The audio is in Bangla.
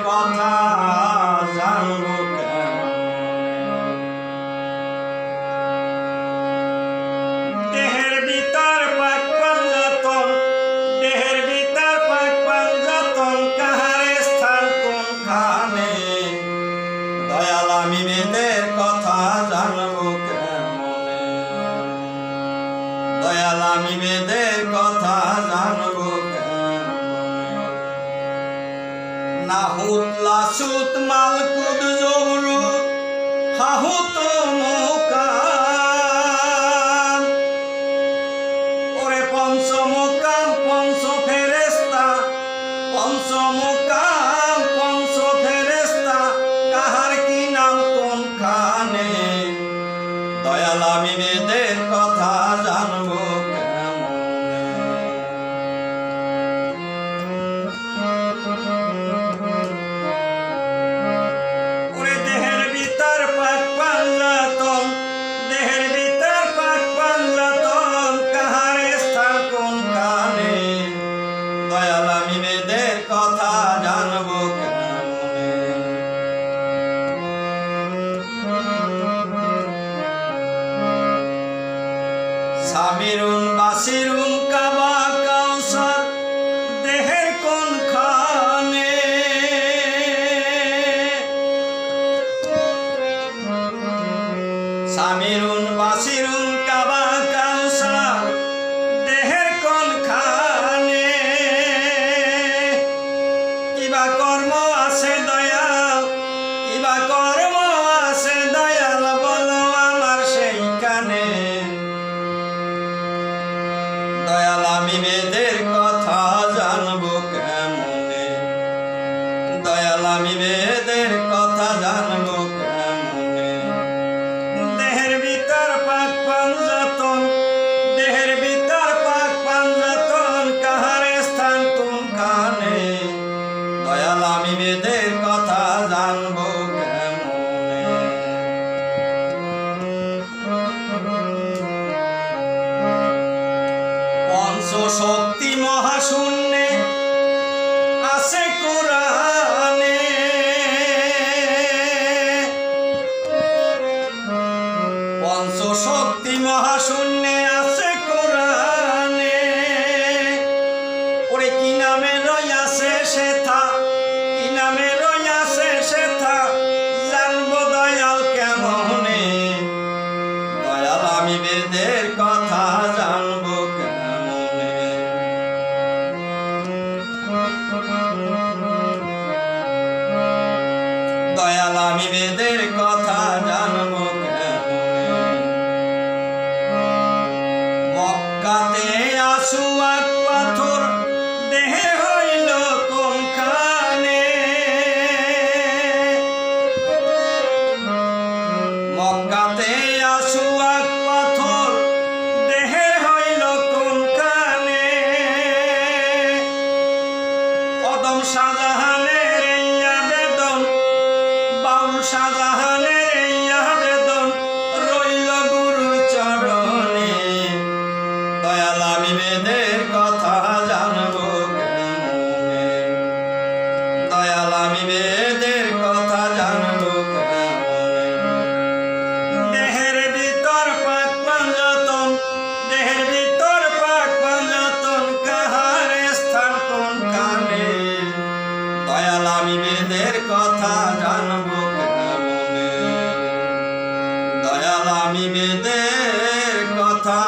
কথা জানবো দেহের ভিতর পাক পাঞ্জাতন, দেহের ভিতর পাক পাঞ্জাতন, কাহার স্থান কোনখানে? দয়াল আমি বেদের কথা জানবো কেমনে? দয়াল আমি বেদের কথা জানবো নাহুত লাসুত মালকুদ জবরুত হাহুত মোকাম। ওরে পঞ্চমোকাম পঞ্চ ফেরেস্তা, পঞ্চমোকাম পঞ্চ ফেরেস্তা, কাহার কি নাম কোনখানে? দয়াল আমি বেদের কথা জানবো কথা জানবো কেমনে? সামিরুন বাসিরুন কাবা কাউসার, দেহের কোনখানে? সামিরুন বাসিরুন কাবা কাউসার, দেহের কোনখানে? কিবা কর্ম আছে দয়াল, কিবা কর্ম আছে দয়াল, বলো আমার সেইখানে? দয়াল আমি বেদের কথা জানবো কেমনে? দয়াল আমি বেদের কথা জানবো কেমনে? দেহের ভিতর পাক পাঞ্জাতন, দেহের ভিতর পাক পাঞ্জাতন, কাহার স্থান কোনখানে? দয়াল আমি বেদের কথা জানবো কেমনে? পঞ্চ শক্তি মহাশূন্যে আছে কোরআনে। পঞ্চ শক্তি মহাশূন্যে আছে কোরআনে। ওরে কি নামে রইয়াছে সেথা, কি নামে রইয়াছে সেথা, জানবো দয়াল কেমনে? দয়াল আমি বেদের কথা জানবো কেমনে? দয়াল আমি বেদের কথা জানবো কেমনে? মক্কাতে আসুয়াক পাথর, দেহে হইল কোনখানে? মক্কাতে আসুয়াক পাথর, দেহে হইল কোনখানে? কদম শাহজাহানের এই আবেদন, বাউল শাহজাহানের এই আবেদন, রইল গুরুর চরণে। দয়াল আমি বেদের কথা জানবো কেমনে? দয়াল আমি বেদের কথা জানবো কেমনে? দেহের ভিতর পাক পাঞ্জাতন, দেহের ভিতর পাক পাঞ্জাতন, কাহার স্থান কোনখানে? দয়াল আমি বেদের কথা জানবো কেমনে? দয়াল আমি বেদের কথা